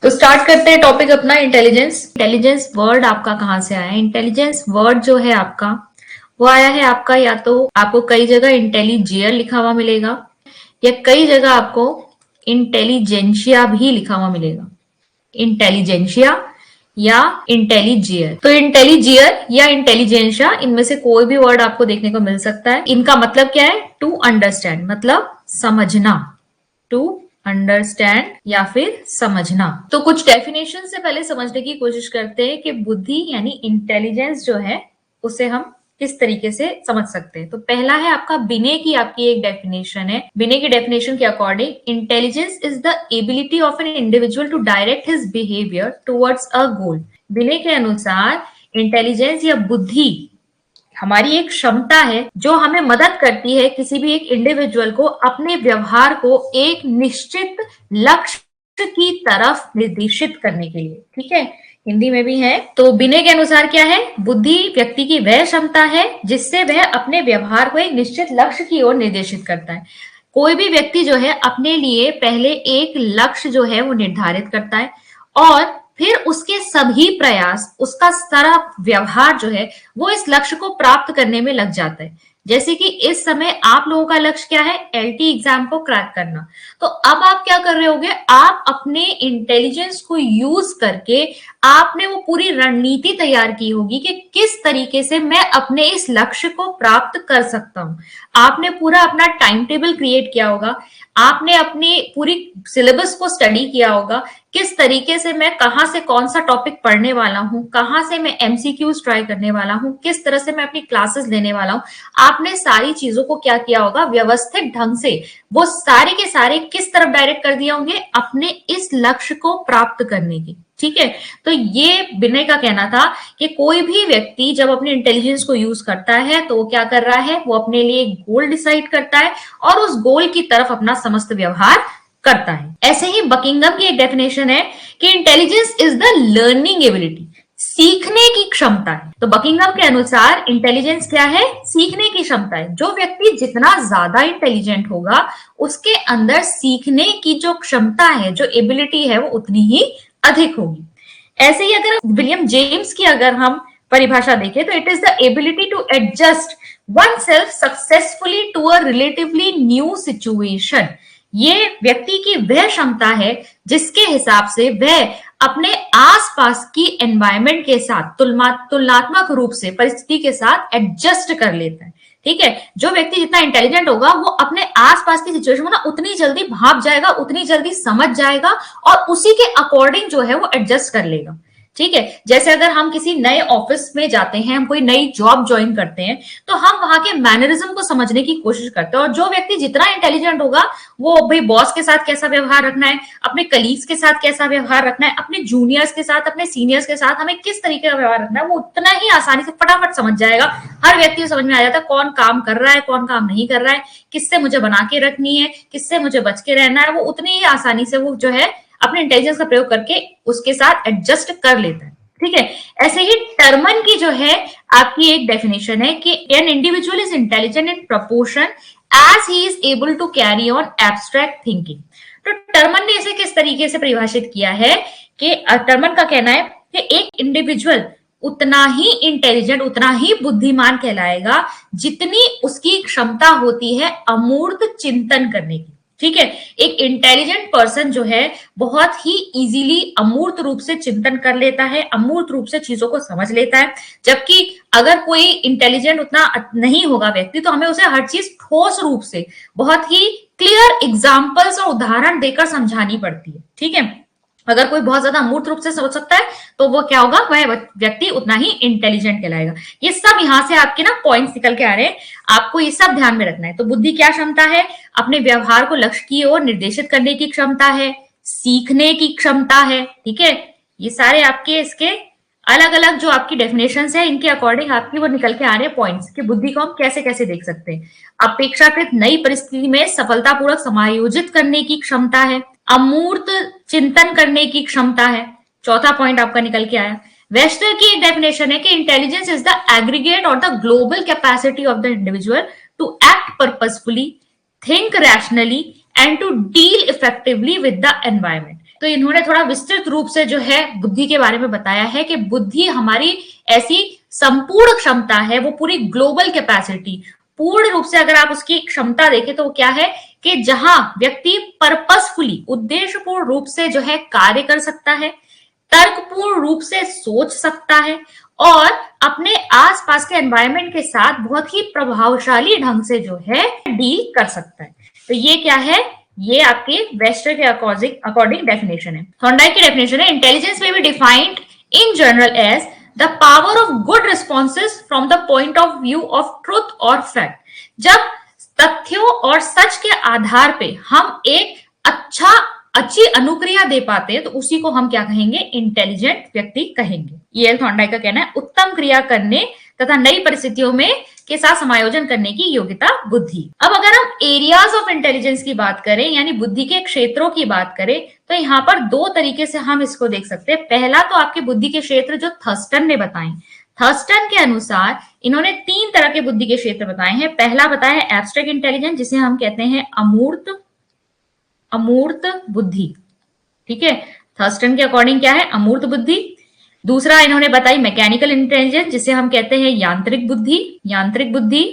तो स्टार्ट करते हैं टॉपिक अपना इंटेलिजेंस। इंटेलिजेंस वर्ड आपका कहाँ से आया है? इंटेलिजेंस वर्ड जो है आपका वो आया है आपका, या तो आपको कई जगह इंटेलिजियर लिखा हुआ मिलेगा या कई जगह आपको इंटेलिजेंशिया भी लिखा हुआ मिलेगा। इंटेलिजेंशिया या इंटेलिजियर। तो इंटेलिजियर या इंटेलिजेंशिया, इनमें से कोई भी वर्ड आपको देखने को मिल सकता है। इनका मतलब क्या है? टू अंडरस्टैंड, मतलब समझना। टू अंडरस्टैंड या फिर समझना। तो कुछ डेफिनेशन से पहले समझने की कोशिश करते हैं कि बुद्धि यानी इंटेलिजेंस जो है उसे हम किस तरीके से समझ सकते हैं। तो पहला है आपका बिने की आपकी एक डेफिनेशन है। बिने की डेफिनेशन के according intelligence is the ability of an individual to direct his behaviour towards a goal. Binet के अनुसार इंटेलिजेंस या बुद्धि हमारी एक क्षमता है जो हमें मदद करती है किसी भी एक इंडिविजुअल को अपने व्यवहार को एक निश्चित लक्ष्य की तरफ निर्देशित करने के लिए। ठीक है, हिंदी में भी है। तो बिने के अनुसार क्या है? बुद्धि व्यक्ति की वह क्षमता है जिससे वह अपने व्यवहार को एक निश्चित लक्ष्य की ओर निर्देशित करता है। कोई भी व्यक्ति जो है अपने लिए पहले एक लक्ष्य जो है वो निर्धारित करता है और फिर उसके सभी प्रयास, उसका सारा व्यवहार जो है वो इस लक्ष्य को प्राप्त करने में लग जाता है। जैसे कि इस समय आप लोगों का लक्ष्य क्या है? एलटी एग्जाम को क्रैक करना। तो अब आप क्या कर रहे होगे? आप अपने इंटेलिजेंस को यूज करके आपने वो पूरी रणनीति तैयार की होगी कि किस तरीके से मैं अपने इस लक्ष्य को प्राप्त कर सकता हूं। आपने पूरा अपना टाइम टेबल क्रिएट किया होगा, आपने अपनी पूरी सिलेबस को स्टडी किया होगा, किस तरीके से मैं कहां से कौन सा टॉपिक पढ़ने वाला हूं, कहां से मैं एमसीक्यूज ट्राई करने वाला हूं, किस तरह से मैं अपनी क्लासेस लेने वाला हूं। आपने सारी चीजों को क्या किया होगा? व्यवस्थित ढंग से वो सारे के सारे किस तरफ डायरेक्ट कर दिए होंगे? अपने इस लक्ष्य को प्राप्त करने की। ठीक है, तो ये विनय का कहना था कि कोई भी व्यक्ति जब अपने इंटेलिजेंस को यूज करता है तो वो क्या कर रहा है? वो अपने लिए एक गोल डिसाइड करता है और उस गोल की तरफ अपना समस्त व्यवहार करता है। ऐसे ही बकिंगम की एक डेफिनेशन है कि intelligence is the learning ability, सीखने की क्षमता है। तो बकिंगम के अनुसार इंटेलिजेंस क्या है? सीखने की क्षमता है। जो व्यक्ति जितना ज्यादा इंटेलिजेंट होगा उसके अंदर सीखने की जो क्षमता है, जो एबिलिटी है, वो उतनी ही अधिक होगी। ऐसे ही अगर विलियम जेम्स की अगर हम परिभाषा देखें तो it is the ability to adjust oneself successfully to a relatively new situation. ये व्यक्ति की वह क्षमता है जिसके हिसाब से वह अपने आसपास की एनवायरमेंट के साथ तुलनात्मक रूप से परिस्थिति के साथ एडजस्ट कर लेता है। ठीक है, जो व्यक्ति जितना इंटेलिजेंट होगा वो अपने आसपास की सिचुएशन को ना उतनी जल्दी भाप जाएगा, उतनी जल्दी समझ जाएगा और उसी के अकॉर्डिंग जो है वो एडजस्ट कर लेगा। ठीक है, जैसे अगर हम किसी नए ऑफिस में जाते हैं, हम कोई नई जॉब ज्वाइन करते हैं तो हम वहां के मैनरिज्म को समझने की कोशिश करते हैं। और जो व्यक्ति जितना इंटेलिजेंट होगा वो भाई बॉस के साथ कैसा व्यवहार रखना है, अपने कलीग्स के साथ कैसा व्यवहार रखना है, अपने जूनियर्स के साथ, अपने सीनियर्स के साथ हमें किस तरीके का व्यवहार रखना है, वो उतना ही आसानी से फटाफट समझ जाएगा। हर व्यक्ति को समझ में आ जाता है कौन काम कर रहा है, कौन काम नहीं कर रहा है, किससे मुझे बना के रखनी है, किससे मुझे बच के रहना है। वो उतनी ही आसानी से वो जो है अपने इंटेलिजेंस का प्रयोग करके उसके साथ एडजस्ट कर लेता है। ठीक है, ऐसे ही टर्मन की जो है आपकी एक डेफिनेशन है कि an individual is intelligent in proportion as he is able to carry on abstract thinking. तो टर्मन ने इसे किस तरीके से परिभाषित किया है कि टर्मन का कहना है कि एक इंडिविजुअल उतना ही इंटेलिजेंट, उतना ही बुद्धिमान कहलाएगा जितनी उसकी क्षमता होती है अमूर्त चिंतन करने की। ठीक है, एक इंटेलिजेंट पर्सन जो है बहुत ही इजीली अमूर्त रूप से चिंतन कर लेता है, अमूर्त रूप से चीजों को समझ लेता है। जबकि अगर कोई इंटेलिजेंट उतना नहीं होगा व्यक्ति तो हमें उसे हर चीज ठोस रूप से बहुत ही क्लियर एग्जाम्पल्स और उदाहरण देकर समझानी पड़ती है। ठीक है, अगर कोई बहुत ज्यादा अमूर्त रूप से सोच सकता है तो वो क्या होगा? वह व्यक्ति उतना ही इंटेलिजेंट कहलाएगा। ये सब यहां से आपके ना पॉइंट्स निकल के आ रहे हैं, आपको ये सब ध्यान में रखना है। तो बुद्धि क्या क्षमता है? अपने व्यवहार को लक्ष्य की ओर निर्देशित करने की क्षमता है, सीखने की क्षमता है। ठीक है, ये सारे आपके इसके अलग अलग जो आपकी डेफिनेशन है इनके अकॉर्डिंग आपकी वो निकल के आ रहे हैं पॉइंट्स कि बुद्धि को हम कैसे कैसे देख सकते हैं। अपेक्षाकृत नई परिस्थिति में सफलतापूर्वक समायोजित करने की क्षमता है, अमूर्त चिंतन करने की क्षमता है। चौथा पॉइंट आपका निकल के आया। वेस्टर की एक डेफिनेशन है कि इंटेलिजेंस इज द एग्रीगेट और the global capacity of the individual to act purposefully, think rationally and to deal effectively with the environment. तो इन्होंने थोड़ा विस्तृत रूप से जो है बुद्धि के बारे में बताया है कि बुद्धि हमारी ऐसी संपूर्ण क्षमता है, वो पूरी ग्लोबल कैपेसिटी, पूर्ण रूप से अगर आप उसकी क्षमता देखें तो क्या है कि जहां व्यक्ति पर्पसफुली, उद्देश्यपूर्ण रूप से जो है कार्य कर सकता है, तर्कपूर्ण रूप से सोच सकता है और अपने आसपास के एनवायरनमेंट के साथ बहुत ही प्रभावशाली ढंग से जो है डील कर सकता है। तो ये क्या है, ये आपके वेस्टर के अकॉर्डिंग डेफिनेशन है। थॉर्नडाइक की डेफिनेशन है, intelligence may be defined in general as the power of good responses from the point of view of truth और फैक्ट। जब तथ्यों और सच के आधार पे हम एक अच्छी अनुक्रिया दे पाते हैं तो उसी को हम क्या कहेंगे, इंटेलिजेंट व्यक्ति कहेंगे। ये थॉर्नडाइक का कहना है, उत्तम क्रिया करने तथा नई परिस्थितियों में के साथ समायोजन करने की योग्यता बुद्धि। अब अगर हम एरियाज ऑफ इंटेलिजेंस की बात करें, यानी बुद्धि के क्षेत्रों की बात करें, तो यहाँ पर दो तरीके से हम इसको देख सकते हैं। पहला तो आपके बुद्धि के क्षेत्र जो थर्स्टन ने बताए, थर्स्टन के अनुसार इन्होंने 3 तरह के बुद्धि के क्षेत्र बताए हैं। पहला बताया है एब्स्ट्रैक्ट इंटेलिजेंस, जिसे हम कहते हैं अमूर्त बुद्धि, ठीक है। थर्स्टन के अकॉर्डिंग क्या है, अमूर्त बुद्धि। दूसरा इन्होंने बताई मैकेनिकल इंटेलिजेंस, जिसे हम कहते हैं यांत्रिक बुद्धि।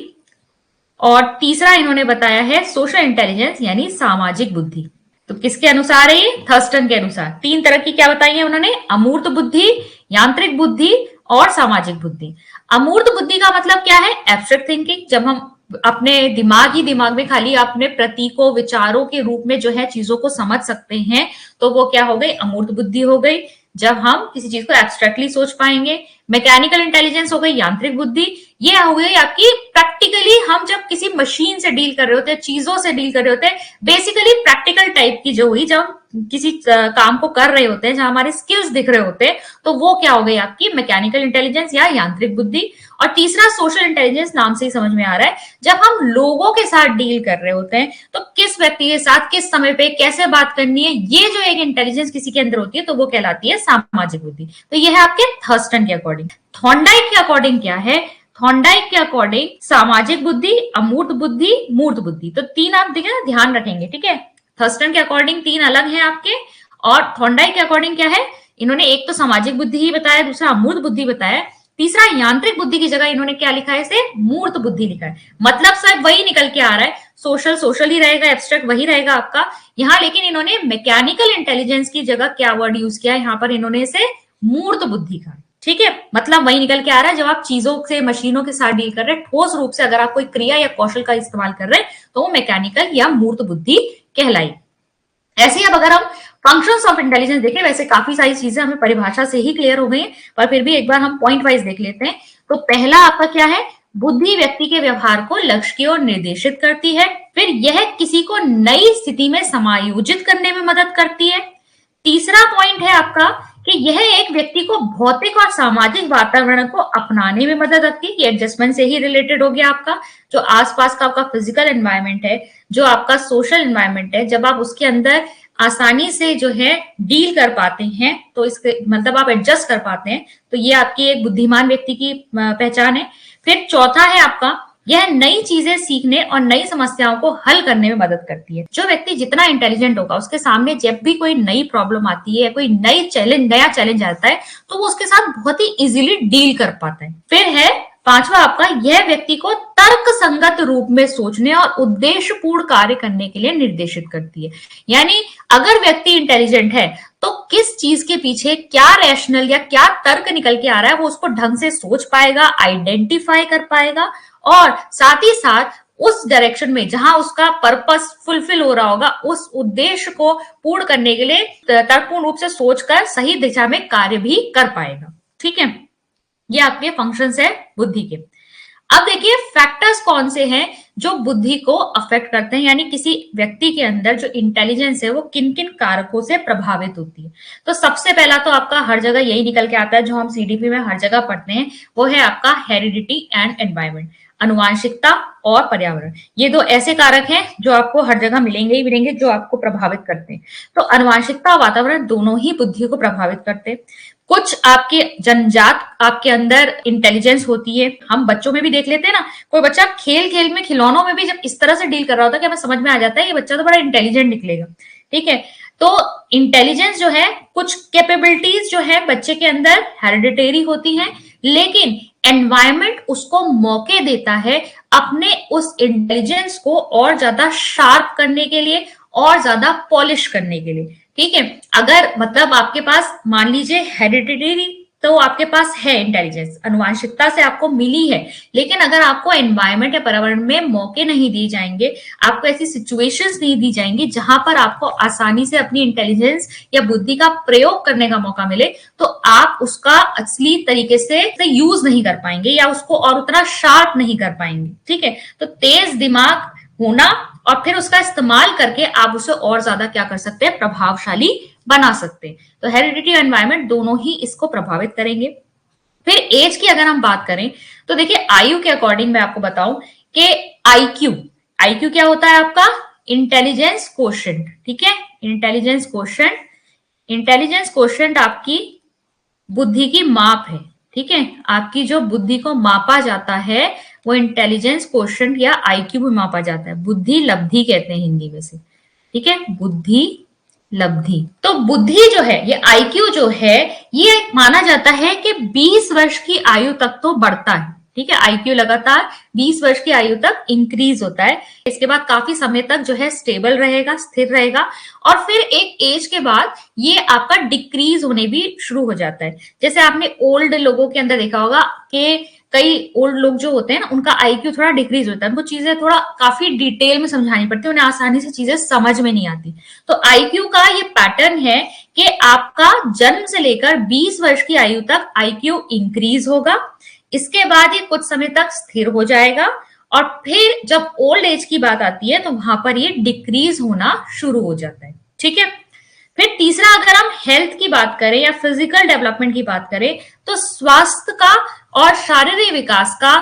और तीसरा इन्होंने बताया है सोशल इंटेलिजेंस, यानी सामाजिक बुद्धि। तो किसके अनुसार है ये, थर्स्टन के अनुसार। 3 तरह की क्या बताई है उन्होंने, अमूर्त बुद्धि, यांत्रिक बुद्धि और सामाजिक बुद्धि। अमूर्त बुद्धि का मतलब क्या है, एब्स्ट्रैक्ट थिंकिंग, जब हम अपने दिमाग में खाली अपने प्रतीकों, विचारों के रूप में जो है चीजों को समझ सकते हैं, तो वो क्या हो गई, अमूर्त बुद्धि हो गई। जब हम किसी चीज को एब्स्ट्रैक्टली सोच पाएंगे। मैकेनिकल इंटेलिजेंस हो गई यांत्रिक बुद्धि, ये हो गई आपकी प्रैक्टिकली, हम जब किसी मशीन से डील कर रहे होते हैं, चीजों से डील कर रहे होते हैं, बेसिकली प्रैक्टिकल टाइप की जो हुई, जब हम किसी काम को कर रहे होते हैं, जहां हमारे स्किल्स दिख रहे होते हैं, तो वो क्या हो गई आपकी मैकेनिकल इंटेलिजेंस या यांत्रिक बुद्धि। और तीसरा सोशल इंटेलिजेंस, नाम से ही समझ में आ रहा है, जब हम लोगों के साथ डील कर रहे होते हैं, तो किस व्यक्ति के साथ किस समय पे कैसे बात करनी है, ये जो एक इंटेलिजेंस किसी के अंदर होती है, तो वो कहलाती है सामाजिक बुद्धि। तो ये है आपके थर्स्टन के अकॉर्डिंग। थॉर्नडाइक के अकॉर्डिंग क्या है, थॉर्नडाइक के अकॉर्डिंग सामाजिक बुद्धि, अमूर्त बुद्धि, मूर्त बुद्धि। तो 3 आप देखिए ना, ध्यान रखेंगे, ठीक है। थर्स्टन के अकॉर्डिंग 3 अलग है आपके, और थॉर्नडाइक के अकॉर्डिंग क्या है, इन्होंने एक तो सामाजिक बुद्धि ही बताया, दूसरा अमूर्त बुद्धि बताया, तीसरा यांत्रिक बुद्धि की जगह इन्होंने क्या लिखा है, इसे मूर्त बुद्धि लिखा है। मतलब सब वही निकल के आ रहा है, सोशल ही रहेगा, एब्स्ट्रैक्ट वही रहेगा आपका यहाँ, लेकिन इन्होंने मैकेनिकल इंटेलिजेंस की जगह क्या वर्ड यूज किया है यहाँ पर, इन्होंने इसे मूर्त बुद्धि का, ठीक है। मतलब वही निकल के आ रहा है, जब आप चीजों से, मशीनों के साथ डील कर रहे हैं, ठोस रूप से अगर आप कोई क्रिया या कौशल का इस्तेमाल कर रहे हैं, तो वो मैकेनिकल या मूर्त बुद्धि कहलाई। ऐसे ही अब अगर हम फंक्शंस ऑफ इंटेलिजेंस देखें, वैसे काफी सारी चीजें हमें परिभाषा से ही क्लियर हो गई हैं, पर फिर भी एक बार हम पॉइंट वाइज देख लेते हैं। तो पहला आपका क्या है, बुद्धि व्यक्ति के व्यवहार को लक्ष्य की ओर निर्देशित करती है। फिर यह किसी को नई स्थिति में समायोजित करने में मदद करती है। तीसरा पॉइंट है आपका कि यह एक व्यक्ति को भौतिक और सामाजिक वातावरण को अपनाने में मदद करती है। एडजस्टमेंट से ही रिलेटेड हो गया आपका, जो आसपास का आपका फिजिकल एनवायरनमेंट है, जो आपका सोशल एनवायरनमेंट है, जब आप उसके अंदर आसानी से जो है डील कर पाते हैं, तो इसके मतलब आप एडजस्ट कर पाते हैं, तो ये आपकी एक बुद्धिमान व्यक्ति की पहचान है। फिर चौथा है आपका, यह नई चीजें सीखने और नई समस्याओं को हल करने में मदद करती है। जो व्यक्ति जितना इंटेलिजेंट होगा, उसके सामने जब भी कोई नई प्रॉब्लम आती है, कोई नया चैलेंज आता है, तो वो उसके साथ बहुत ही इजीली डील कर पाता है। फिर है पांचवा आपका, यह व्यक्ति को तर्क संगत रूप में सोचने और उद्देश्यपूर्ण कार्य करने के लिए निर्देशित करती है। यानी अगर व्यक्ति इंटेलिजेंट है, तो किस चीज के पीछे क्या रैशनल या क्या तर्क निकल के आ रहा है, वो उसको ढंग से सोच पाएगा, आइडेंटिफाई कर पाएगा, और साथ ही साथ उस डायरेक्शन में जहां उसका पर्पस फुलफिल हो रहा होगा, उस उद्देश्य को पूर्ण करने के लिए तर्कपूर्ण रूप से सोचकर सही दिशा में कार्य भी कर पाएगा। ठीक है, ये आपके फंक्शंस है बुद्धि के। अब देखिए फैक्टर्स कौन से हैं जो बुद्धि को अफेक्ट करते हैं, यानी किसी व्यक्ति के अंदर जो इंटेलिजेंस है वो किन किन कारकों से प्रभावित होती है। तो सबसे पहला तो आपका हर जगह यही निकल के आता है, जो हम सीडीपी में हर जगह पढ़ते हैं, वो है आपका हेरिडिटी एंड एनवायरमेंट, अनुवांशिकता और पर्यावरण। ये दो ऐसे कारक हैं जो आपको हर जगह मिलेंगे ही मिलेंगे, जो आपको प्रभावित करते हैं। तो अनुवांशिकता और वातावरण दोनों ही बुद्धि को प्रभावित करते हैं। कुछ आपके जन्मजात आपके अंदर इंटेलिजेंस होती है, हम बच्चों में भी देख लेते हैं ना, कोई बच्चा खेल खेल में, खिलौनों में भी जब इस तरह से डील कर रहा होता है कि हमें समझ में आ जाता है ये बच्चा तो बड़ा इंटेलिजेंट निकलेगा। ठीक है, तो इंटेलिजेंस जो है, कुछ कैपेबिलिटीज जो है बच्चे के अंदर हेरिडिटरी होती हैं, लेकिन एनवायरमेंट उसको मौके देता है अपने उस इंटेलिजेंस को और ज्यादा शार्प करने के लिए, और ज्यादा पॉलिश करने के लिए। ठीक है, अगर मतलब आपके पास मान लीजिए हेरिडिटरी तो आपके पास है इंटेलिजेंस, अनुवांशिकता से आपको मिली है, लेकिन अगर आपको एनवायरमेंट या पर्यावरण में मौके नहीं दिए जाएंगे, आपको ऐसी सिचुएशंस नहीं दी जाएंगी जहां पर आपको आसानी से अपनी इंटेलिजेंस या बुद्धि का प्रयोग करने का मौका मिले, तो आप उसका असली तरीके से यूज नहीं कर पाएंगे या उसको और उतना शार्प नहीं कर पाएंगे। ठीक है, तो तेज दिमाग होना और फिर उसका इस्तेमाल करके आप उसे और ज्यादा क्या कर सकते हैं, प्रभावशाली बना सकते हैं। तो हेरिडिटी और एनवायरमेंट दोनों ही इसको प्रभावित करेंगे। फिर एज की अगर हम बात करें तो देखिए आयु के अकॉर्डिंग मैं आपको बताऊं कि आईक्यू, आईक्यू क्या होता है आपका, इंटेलिजेंस कोशेंट। ठीक है, इंटेलिजेंस कोशेंट, इंटेलिजेंस कोशेंट आपकी बुद्धि की माप है। ठीक है, आपकी जो बुद्धि को मापा जाता है वो इंटेलिजेंस कोशेंट या आईक्यू में मापा जाता है। बुद्धि लब्धि कहते हैं हिंदी में से। ठीक है, बुद्धि लब्धि। तो बुद्धि जो है, ये आईक्यू जो है, ये माना जाता है कि 20 वर्ष की आयु तक तो बढ़ता है। ठीक है, आईक्यू लगातार 20 वर्ष की आयु तक इंक्रीज होता है, इसके बाद काफी समय तक जो है स्टेबल रहेगा, स्थिर रहेगा, और फिर एक एज के बाद ये आपका डिक्रीज होने भी शुरू हो जाता है। जैसे आपने ओल्ड लोगों के अंदर देखा होगा कि कई ओल्ड लोग जो होते हैं ना, उनका आईक्यू थोड़ा डिक्रीज होता है, उनको चीजें थोड़ा काफी डिटेल में समझानी पड़ती है, उन्हें आसानी से चीजें समझ में नहीं आती। तो आईक्यू का ये पैटर्न है कि आपका जन्म से लेकर 20 वर्ष की आयु तक आईक्यू इंक्रीज होगा, इसके बाद ये कुछ समय तक स्थिर हो जाएगा, और फिर जब ओल्ड एज की बात आती है तो वहां पर ये डिक्रीज होना शुरू हो जाता है। ठीक है, फिर तीसरा अगर हम हेल्थ की बात करें या फिजिकल डेवलपमेंट की बात करें, तो स्वास्थ्य का और शारीरिक विकास का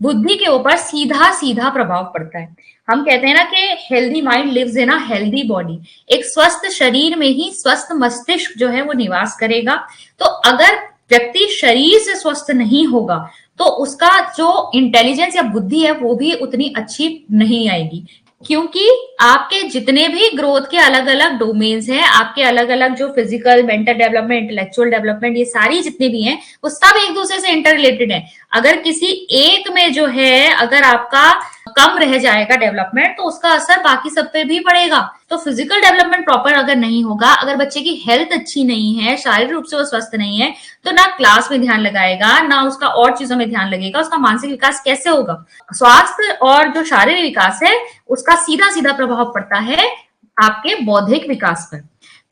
बुद्धि के ऊपर सीधा सीधा प्रभाव पड़ता है। हम कहते हैं ना कि healthy mind lives in a healthy body, एक स्वस्थ शरीर में ही स्वस्थ मस्तिष्क जो है वो निवास करेगा। तो अगर व्यक्ति शरीर से स्वस्थ नहीं होगा तो उसका जो इंटेलिजेंस या बुद्धि है वो भी उतनी अच्छी नहीं आएगी, क्योंकि आपके जितने भी ग्रोथ के अलग अलग डोमेन्स हैं, आपके अलग अलग जो physical, mental development, intellectual development, ये सारी जितने भी हैं वो सब एक दूसरे से इंटर रिलेटेड है। अगर किसी एक में जो है अगर आपका कम रह जाएगा डेवलपमेंट, तो उसका असर बाकी सब पे भी पड़ेगा। तो फिजिकल डेवलपमेंट प्रॉपर अगर नहीं होगा, अगर बच्चे की हेल्थ अच्छी नहीं है, शारीरिक रूप से वो स्वस्थ नहीं है, तो ना क्लास में ध्यान लगाएगा, ना उसका और चीजों में ध्यान लगेगा, उसका मानसिक विकास कैसे होगा। स्वास्थ्य और जो शारीरिक विकास है उसका सीधा सीधा प्रभाव पड़ता है आपके बौद्धिक विकास पर।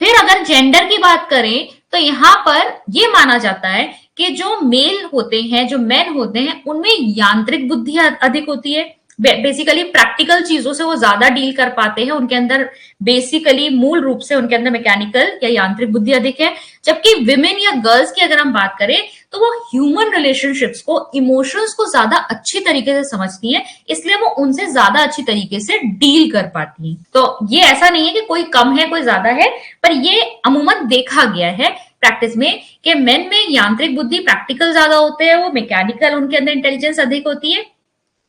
फिर अगर जेंडर की बात करें तो यहाँ पर ये माना जाता है कि जो मेल होते हैं, जो मेन होते हैं, उनमें यांत्रिक बुद्धि अधिक होती है। बेसिकली प्रैक्टिकल चीजों से वो ज्यादा डील कर पाते हैं, उनके अंदर बेसिकली मूल रूप से उनके अंदर मैकेनिकल या यांत्रिक बुद्धि अधिक है। जबकि विमेन या गर्ल्स की अगर हम बात करें तो वो ह्यूमन रिलेशनशिप्स को, इमोशंस को ज्यादा अच्छी तरीके से समझती है, इसलिए वो उनसे ज्यादा अच्छी तरीके से डील कर पाती है। तो ये ऐसा नहीं है कि कोई कम है कोई ज्यादा है, पर ये अमूमन देखा गया है प्रैक्टिस में कि मेन में यांत्रिक बुद्धि, प्रैक्टिकल ज्यादा होते हैं, वो मैकेनिकल, उनके अंदर इंटेलिजेंस अधिक होती है,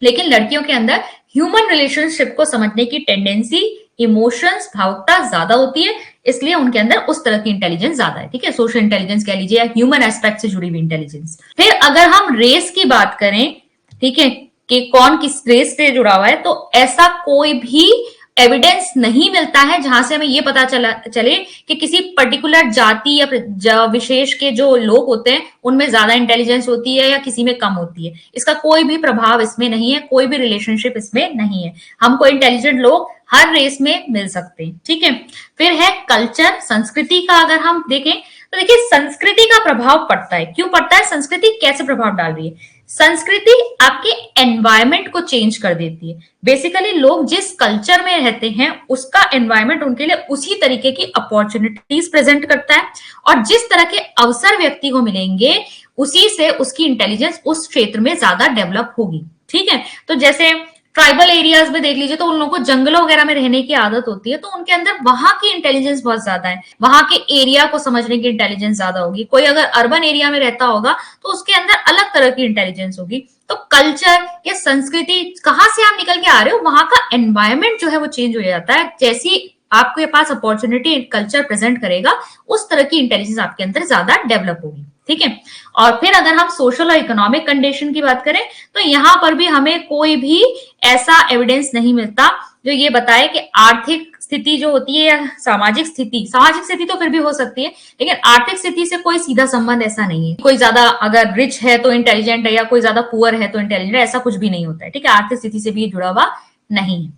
लेकिन लड़कियों के अंदर ह्यूमन रिलेशनशिप को समझने की टेंडेंसी, इमोशंस, भावुकता ज्यादा होती है, इसलिए उनके अंदर उस तरह की इंटेलिजेंस ज्यादा है। ठीक है, सोशल इंटेलिजेंस कह लीजिए या ह्यूमन एस्पेक्ट से जुड़ी हुई इंटेलिजेंस। फिर अगर हम रेस की बात करें, ठीक है, कि कौन किस रेस से जुड़ा हुआ है, तो ऐसा कोई भी एविडेंस नहीं मिलता है जहां से हमें ये पता चले कि किसी पर्टिकुलर जाति या विशेष के जो लोग होते हैं उनमें ज्यादा इंटेलिजेंस होती है या किसी में कम होती है। इसका कोई भी प्रभाव इसमें नहीं है, कोई भी रिलेशनशिप इसमें नहीं है। हमको इंटेलिजेंट लोग हर रेस में मिल सकते हैं। ठीक है, फिर है कल्चर, संस्कृति का अगर हम देखें तो देखिए संस्कृति का प्रभाव पड़ता है। क्यों पड़ता है? संस्कृति कैसे प्रभाव डाल रही है? संस्कृति आपके एनवायरमेंट को चेंज कर देती है। बेसिकली लोग जिस कल्चर में रहते हैं उसका एनवायरमेंट उनके लिए उसी तरीके की अपॉर्चुनिटीज प्रेजेंट करता है, और जिस तरह के अवसर व्यक्ति को मिलेंगे उसी से उसकी इंटेलिजेंस उस क्षेत्र में ज्यादा डेवलप होगी। ठीक है, तो जैसे ट्राइबल एरियाज में देख लीजिए तो उन लोगों को जंगलों वगैरह में रहने की आदत होती है, तो उनके अंदर वहां की इंटेलिजेंस बहुत ज्यादा है, वहां के एरिया को समझने की इंटेलिजेंस ज्यादा होगी। कोई अगर अर्बन एरिया में रहता होगा तो उसके अंदर अलग तरह की इंटेलिजेंस होगी। तो कल्चर या संस्कृति, कहाँ से आप निकल के आ रहे हो, वहां का एनवायरमेंट जो है वो चेंज हो जाता है। जैसी आपके पास अपॉर्चुनिटी कल्चर प्रेजेंट करेगा, उस तरह की इंटेलिजेंस आपके अंदर ज्यादा डेवलप होगी। ठीक है। और फिर अगर हम सोशल और इकोनॉमिक कंडीशन की बात करें तो यहां पर भी हमें कोई भी ऐसा एविडेंस नहीं मिलता जो ये बताए कि आर्थिक स्थिति जो होती है या सामाजिक स्थिति तो फिर भी हो सकती है, लेकिन आर्थिक स्थिति से कोई सीधा संबंध ऐसा नहीं है। कोई ज्यादा अगर रिच है तो इंटेलिजेंट है या कोई ज्यादा पुअर है तो इंटेलिजेंट है, ऐसा कुछ भी नहीं होता है। ठीक है, आर्थिक स्थिति से भी जुड़ा हुआ नहीं है।